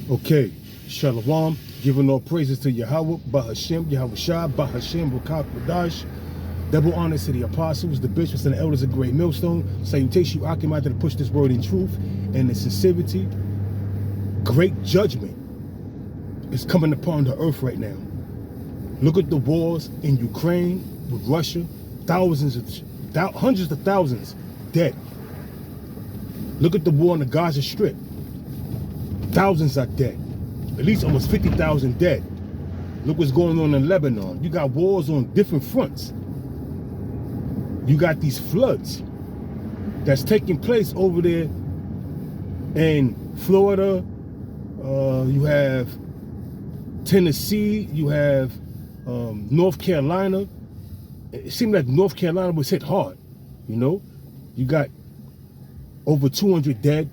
Okay, Shalom, giving all praises to Yahawah, Bahashem, Yahawashi, Bahashem, Bakakwadash. Double honors to the apostles, the bishops, and the elders of Great Millstone. Salutation, you Akim, to push this word in truth and in sincerity. Great judgment is coming upon the earth right now. Look at the wars in Ukraine with Russia, hundreds of thousands dead. Look at the war on the Gaza Strip. Thousands are dead. At least almost 50,000 dead. Look what's going on in Lebanon. You got wars on different fronts. You got these floods that's taking place over there in Florida. You have Tennessee. You have North Carolina. It seemed like North Carolina was hit hard. You know, you got over 200 dead.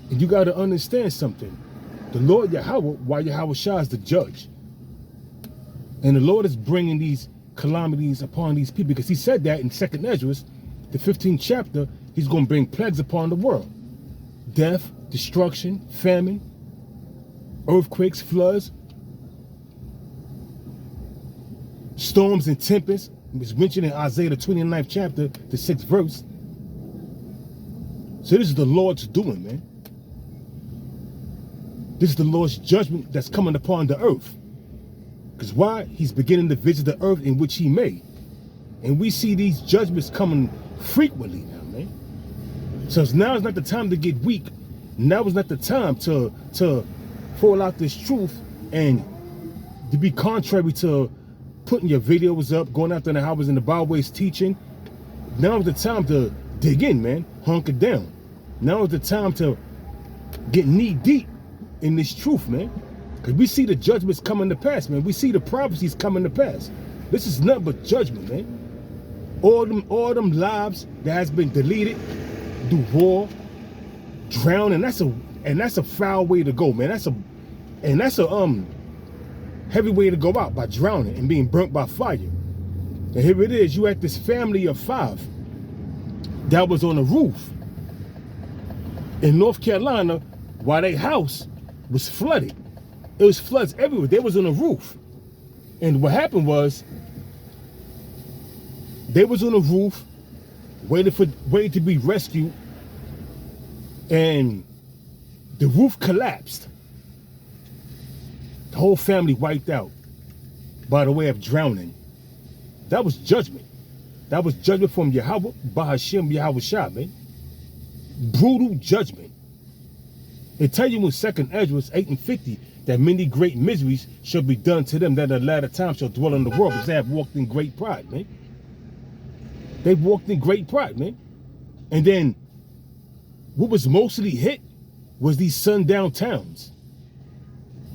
And you got to understand something. The Lord Yahawah, why Yahawashi is the judge. And the Lord is bringing these calamities upon these people, because he said that in 2nd Ezra, the 15th chapter, he's going to bring plagues upon the world. Death, destruction, famine, earthquakes, floods, storms and tempests. It's mentioned in Isaiah the 29th chapter, the 6th verse. So this is the Lord's doing, man. This is the Lord's judgment that's coming upon the earth. Because why? He's beginning to visit the earth in which he made. And we see these judgments coming frequently now, man. So now is not the time to get weak. Now is not the time to fall out this truth and to be contrary to putting your videos up, going out there in the highways and the byways teaching. Now is the time to dig in, man. Hunker down. Now is the time to get knee deep in this truth, man. Because we see the judgments coming to pass, man. We see the prophecies coming to pass. This is nothing but judgment, man. All them lives that has been deleted through war, drowning. That's a foul way to go, man. That's a heavy way to go out, by drowning and being burnt by fire. And here it is. You had this family of 5 that was on a roof in North Carolina while their house was flooded. It was floods everywhere. They was on a roof. And what happened was, they was on a roof waiting to be rescued, and the roof collapsed. The whole family wiped out by the way of drowning. That was judgment. That was judgment from Yahawah, Bahashem, Yahawashi, man. Brutal judgment. It tell you in 2nd Ezra 8:50 that many great miseries shall be done to them that at the latter time shall dwell in the world, because they have walked in great pride, man. They walked in great pride, man. And then what was mostly hit was these sundown towns.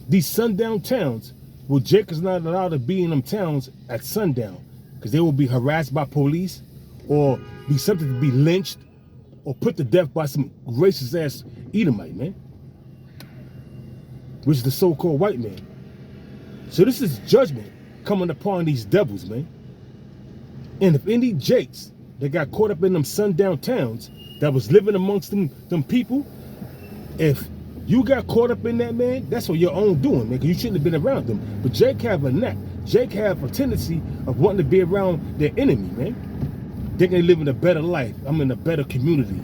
These sundown towns, well, Jacob's not allowed to be in them towns at sundown, because they will be harassed by police or be subject to be lynched or put to death by some racist ass Edomite, man, which is the so-called white man. So this is judgment coming upon these devils, man. And if any jakes that got caught up in them sundown towns that was living amongst them people, if you got caught up in that, man, that's what your own doing, man, because you shouldn't have been around them. But Jake have a knack. Jake have a tendency of wanting to be around their enemy, man. They can live in a better life. I'm in a better community.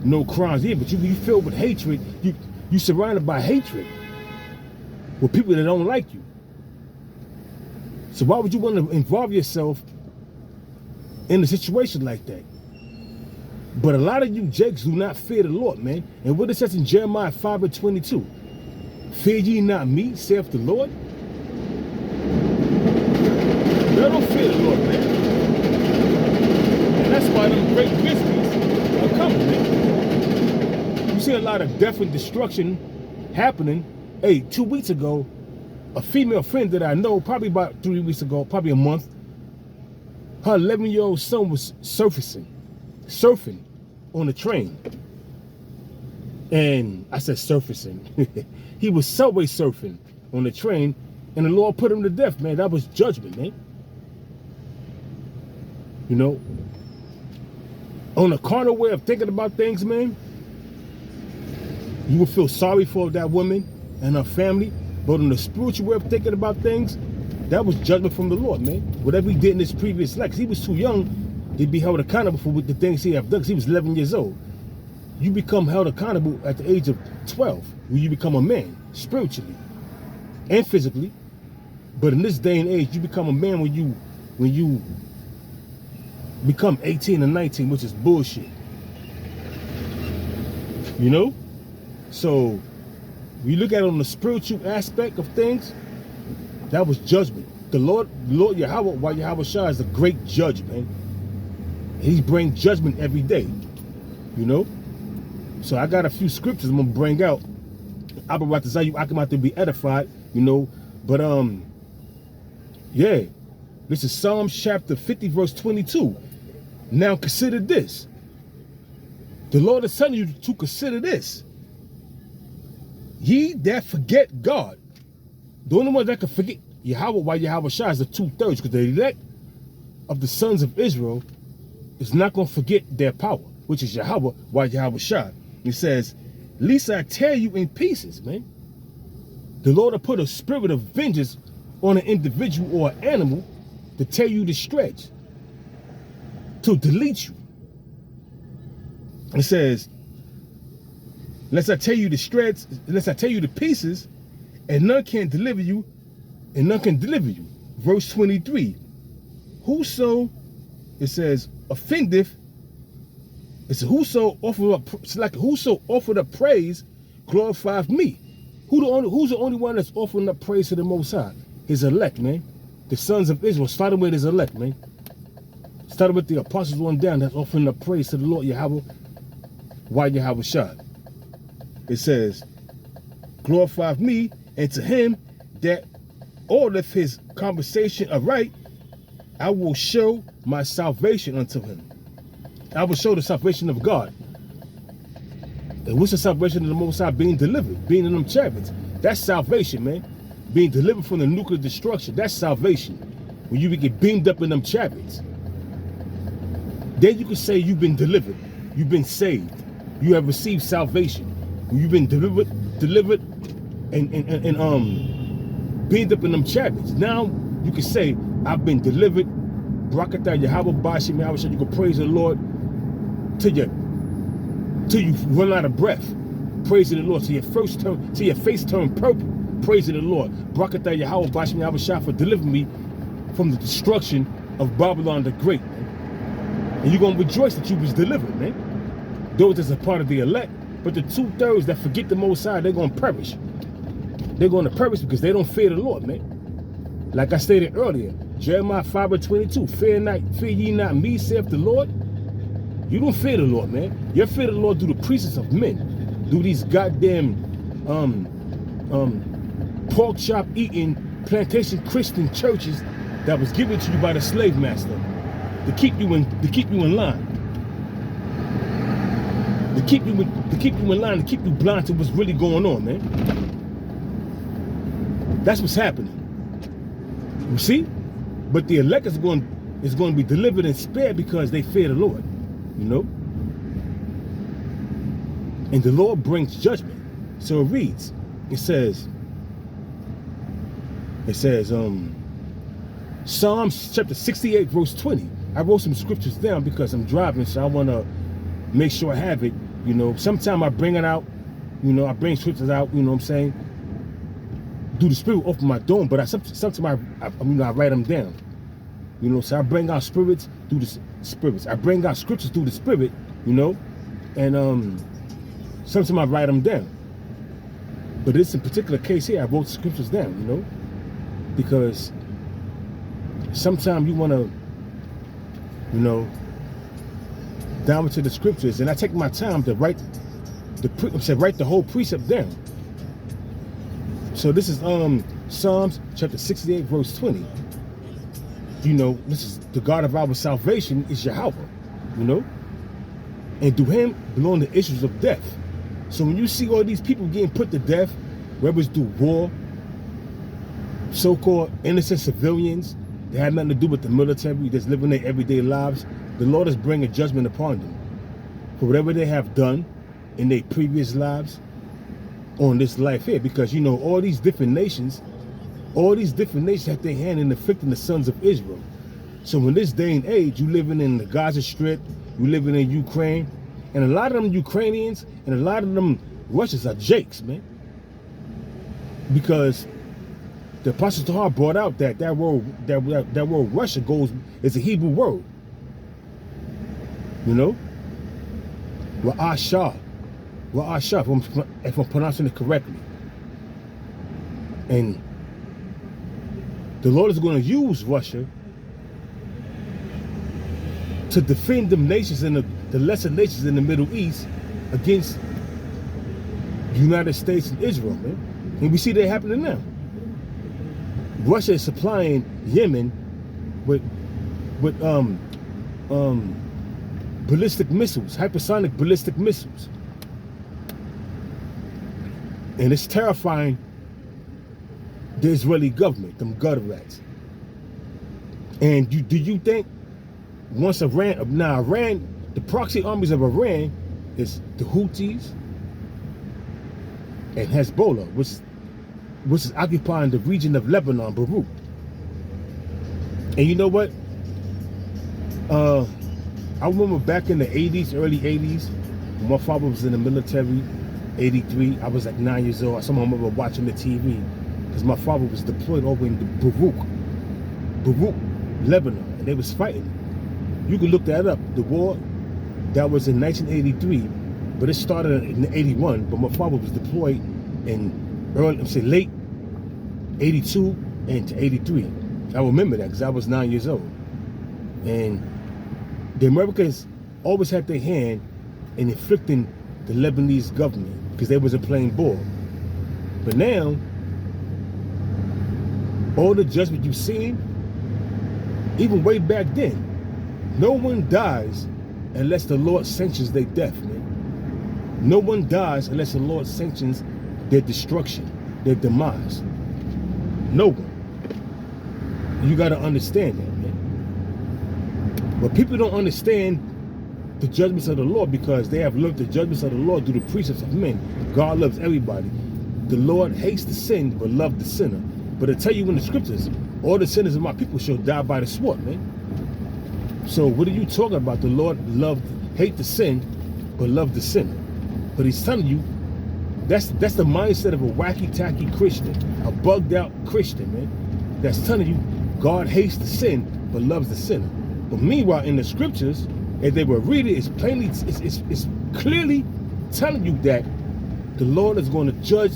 No crimes. Yeah, but you filled with hatred. You surrounded by hatred with people that don't like you. So why would you want to involve yourself in a situation like that? But a lot of you jakes do not fear the Lord, man. And what it says in Jeremiah 5:22, fear ye not me, saith the Lord. Y'all don't fear the Lord, man. And that's why them great grizzlies are coming, man. You see a lot of death and destruction happening. Hey, 2 weeks ago, a female friend that I know, probably about 3 weeks ago, probably a month, her 11-year-old son was surfing on the train. And I said surfacing. He was subway surfing on the train, and the Lord put him to death, man. That was judgment, man. You know, on a carnal way of thinking about things, man, You will feel sorry for that woman and her family, but on the spiritual way of thinking about things, that was judgment from the Lord, man. Whatever he did in his previous life, 'cause he was too young to be held accountable for the things he have done, 'cause he was 11 years old. You become held accountable at the age of 12, when you become a man, spiritually and physically. But in this day and age, you become a man when you become 18 and 19, which is bullshit. You know? So, we look at it on the spiritual aspect of things, that was judgment. The Lord Yahawah, yahawashi, is a great judge, man. He brings judgment every day, you know? So I got a few scriptures I'm gonna bring out. I come out to be edified, you know. But yeah, this is Psalms chapter 50, verse 22. Now consider this. The Lord is telling you to consider this. Ye that forget God. The only one that can forget Yahawah, yahawashi, is the 2/3, because the elect of the sons of Israel is not going to forget their power, which is Yahawah, yahawashi. He says, least I tear you in pieces, man. The Lord will put a spirit of vengeance on an individual or an animal to tear you to shreds, to delete you. It says, unless I tear you to shreds, unless I tear you to pieces, and none can deliver you, and none can deliver you. Verse 23. Whoso, it says, offendeth, it says, whoso offered up praise glorifieth me. Who's the only one that's offering up praise to the Most High? His elect, man. The sons of Israel, starting with his elect, man. Starting with the apostles on down, that's offering up praise to the Lord Yahawah, yahawashi. It says, glorifieth me, and to him that ordereth his conversation aright, I will show my salvation unto him. I will show the salvation of God. And what's the salvation of the Most High? Being delivered, being in them chariots. That's salvation, man. Being delivered from the nuclear destruction. That's salvation. When you get beamed up in them chariots. Then you can say you've been delivered. You've been saved. You have received salvation. When you've been delivered and beamed up in them chariots. Now you can say, I've been delivered. Brakatah Yahawah Bashim Yahawashi. You can praise the Lord till you run out of breath. Praising the Lord till your face turn purple. Praising the Lord. Brakatah Yahawah Bashim Yahawashi for delivering me from the destruction of Babylon the Great, man. And you're gonna rejoice that you was delivered, man. Those that's a part of the elect, but the 2/3 that forget the Most High, they're gonna perish. They're gonna perish because they don't fear the Lord, man. Like I stated earlier, Jeremiah 5:22, fear ye not me, saith the Lord. You don't fear the Lord, man. You fear the Lord through the precepts of men, through these goddamn pork chop eating plantation Christian churches that was given to you by the slave master to keep you in line. To keep you in line, to keep you blind to what's really going on, man. That's what's happening. You see? But the elect is going to be delivered and spared because they fear the Lord. You know? And the Lord brings judgment. So it reads, it says, Psalms chapter 68, verse 20. I wrote some scriptures down because I'm driving, so I want to make sure I have it. You know, sometimes I bring it out, you know, I bring scriptures out, you know what I'm saying? Do the Spirit open my dome, but sometimes I write them down. You know, so I bring out spirits through the spirits. I bring out scriptures through the Spirit, you know, and sometimes I write them down. But this particular case here, I wrote scriptures down, you know, because sometimes you want to, you know, down into the scriptures, and I take my time to write the whole precept down. So this is Psalms chapter 68, verse 20. You know, this is the God of our salvation is Yahawah, you know, and through him belong the issues of death. So when you see all these people getting put to death, whether it's through war, so-called innocent civilians, they have nothing to do with the military, that's living their everyday lives, the Lord is bringing judgment upon them for whatever they have done in their previous lives, on this life here, because you know all these different nations have their hand in afflicting the sons of Israel. So in this day and age, you living in the Gaza Strip, you living in Ukraine, and a lot of them Ukrainians and a lot of them Russians are jakes, man. Because the Apostle Tahar brought out that word Russia is a Hebrew word. You know? Ra'ashah, if I'm pronouncing it correctly. And the Lord is going to use Russia to defend them nations and the lesser nations in the Middle East against the United States and Israel, man. And we see that happening now. Russia is supplying Yemen with ballistic missiles, hypersonic ballistic missiles. And it's terrifying the Israeli government, them gutter rats. And do you think once Iran, the proxy armies of Iran is the Houthis and Hezbollah, which is occupying the region of Lebanon, Beirut. And you know what? I remember back in the 80s, early 80s, when my father was in the military, 83, I was like 9 years old. I somehow remember watching the TV because my father was deployed over in Beirut, Lebanon, and they was fighting. You can look that up. The war that was in 1983, but it started in 81. But my father was deployed in late 82 and to 83. I remember that because I was 9 years old. And the Americans always had their hand in inflicting the Lebanese government because they wasn't playing ball. But now, all the judgment you've seen, even way back then, no one dies unless the Lord sanctions their death, man. No one dies unless the Lord sanctions their destruction, their demise. No one. You got to understand that, man. But people don't understand the judgments of the Lord because they have learned the judgments of the Lord through the precepts of men. God loves everybody. The Lord hates the sin but loves the sinner. But I tell you in the scriptures, all the sinners of my people shall die by the sword, man. So what are you talking about? The Lord hate the sin but love the sinner. But he's telling you that's the mindset of a wacky-tacky Christian, a bugged-out Christian, man. That's telling you God hates the sin but loves the sinner. But meanwhile, in the scriptures, if they were reading, it's clearly telling you that the Lord is going to judge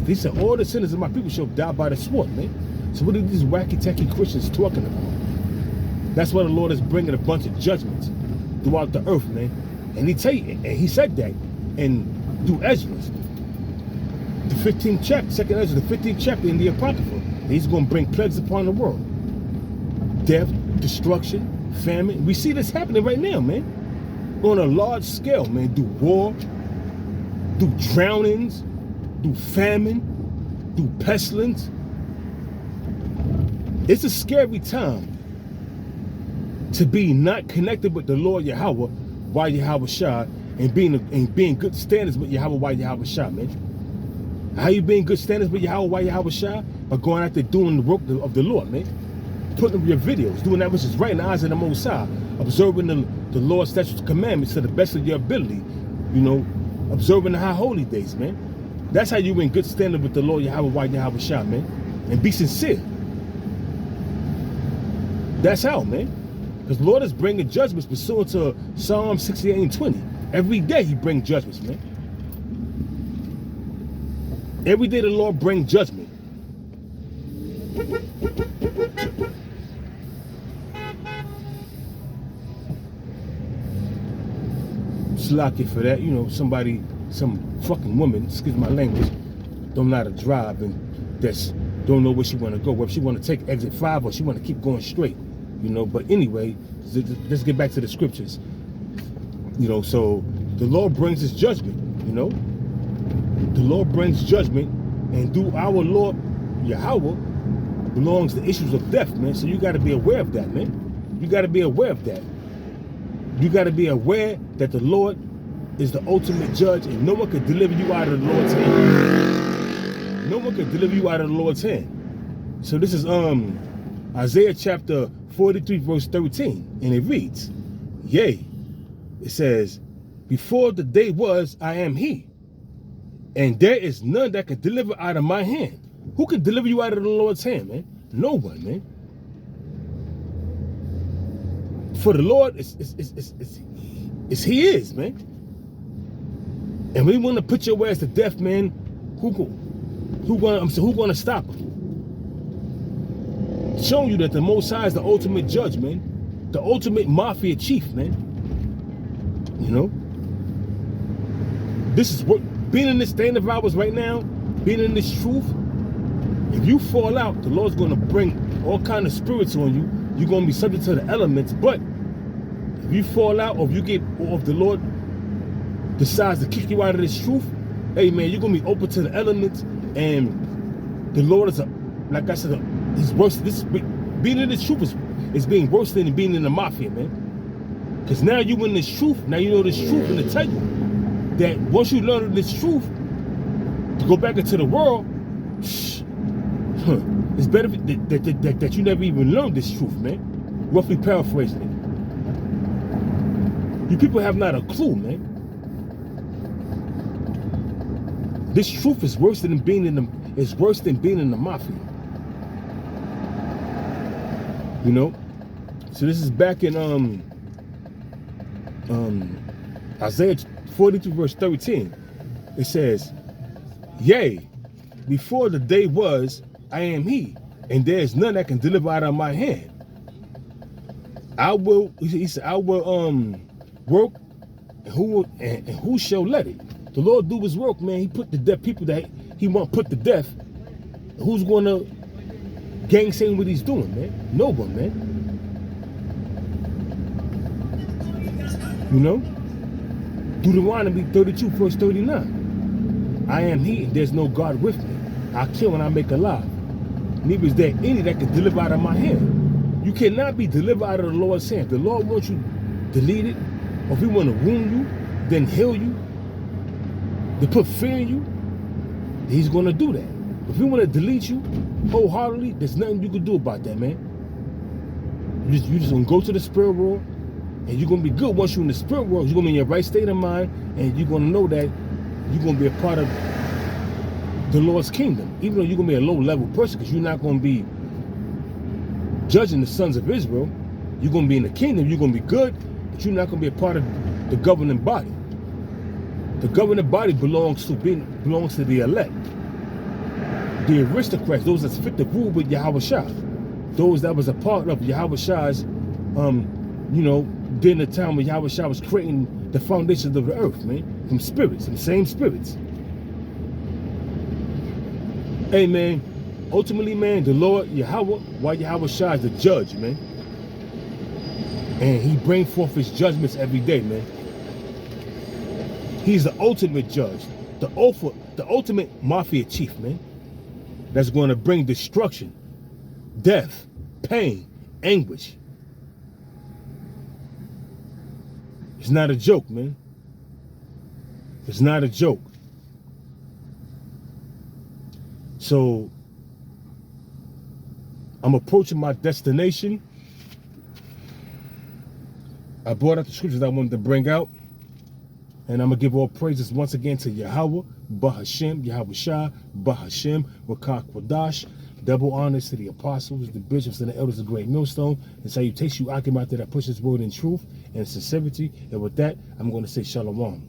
he said, all the sinners of my people shall die by the sword, man. So what are these wacky-tacky Christians talking about? That's why the Lord is bringing a bunch of judgments throughout the earth, man. And he said that through Ezra, the 15th chapter, second Ezra, the 15th chapter in the Apocrypha. He's going to bring plagues upon the world. Death, destruction, famine. We see this happening right now, man. On a large scale, man. Do war, do drownings, do famine, do pestilence. It's a scary time to be not connected with the Lord Yahawah, why yahawashi, and being good standards with Yahawah, why yahawashi, man. How you being good standards with Yahawah, why yahawashi? By going out there doing the work of the Lord, man. Putting up your videos, doing that which is right in the eyes of the Most High, observing the Lord's statutes and commandments to the best of your ability, you know, observing the high holy days, man. That's how you in good standard with the Lord Yahawah, why yahawashi, man. And be sincere. That's how, man. Because the Lord is bringing judgments pursuant to Psalm 68 and 20. Every day he brings judgments, man. Every day the Lord brings judgment. Slacky for that, you know, some fucking woman, excuse my language, don't know how to drive and that's don't know where she want to go, whether she want to take exit 5 or she want to keep going straight. You know, but anyway, let's get back to the scriptures. You know, so the Lord brings his judgment, you know. The Lord brings judgment, and through our Lord Yahawah belongs the issues of death, man. So you got to be aware of that, man. You got to be aware of that. You got to be aware that the Lord is the ultimate judge, and no one can deliver you out of the Lord's hand. No one can deliver you out of the Lord's hand. So this is Isaiah chapter 43 verse 13, and it reads, yea, it says, before the day was, I am he, and there is none that can deliver out of my hand. Who can deliver you out of the Lord's hand, man? No one, man. For the Lord is he is, man. And when he want to put your ass to death, man, who gonna stop him? Showing you that the Most High is the ultimate judge, man. The ultimate mafia chief, man. You know? This is what, being in this stand of ours right now, being in this truth, if you fall out, the Lord's going to bring all kind of spirits on you. You're going to be subject to the elements. But if you fall out, or if you get, or if the Lord decides to kick you out of this truth, hey, man, you're going to be open to the elements. And the Lord is, like I said, he's worse. Being in this truth is being worse than being in the mafia, man. Because now you in this truth, now you know this truth, and to tell you that once you learn this truth, to go back into the world, it's better that you never even learned this truth, man. Roughly paraphrasing it. You people have not a clue, man. This truth is worse than being in the mafia. You know? So this is back in Isaiah 42 verse 13. It says, yea, before the day was, I am he, and there is none that can deliver out of my hand. He said, I will work, and who shall let it? The Lord do his work, man. He put the death people that he want put to death. Who's gonna gainsay what he's doing, man? No one, man. You know? Deuteronomy 32 verse 39. I am he, and there's no God with me. I kill and I make alive. Neither is there any that can deliver out of my hand. You cannot be delivered out of the Lord's hand. If the Lord wants you deleted, or if he want to wound you, then heal you, to put fear in you, he's going to do that. If he want to delete you wholeheartedly, there's nothing you can do about that, man. You just going to go to the spirit world, and you're going to be good. Once you're in the spirit world, you're going to be in your right state of mind, and you're going to know that you're going to be a part of the Lord's kingdom, even though you're going to be a low-level person, because you're not going to be judging the sons of Israel. You're going to be in the kingdom, you're going to be good, but you're not going to be a part of the governing body. The governing body belongs to the elect, the aristocrats, those that fit the rule with yahawashi, those that was a part of Yahawah's, you know, during the time when Yahawashi was creating the foundations of the earth, man, from spirits, from same spirits. Hey, man, ultimately, man, the Lord Yahawah, why Yahawashi is the judge, man, and he brings forth his judgments every day, man. He's the ultimate judge, the ultimate mafia chief, man, that's going to bring destruction, death, pain, anguish. It's not a joke, man. It's not a joke. So I'm approaching my destination. I brought out the scriptures I wanted to bring out. And I'm going to give all praises once again to Yahawah, Bahashem, Yahawashi, Bahashem, Rakak Wadash. Double honors to the apostles, the bishops, and the elders of Great Millstone. And salutations you Akim out there that push this word in truth and sincerity. And with that, I'm going to say Shalom.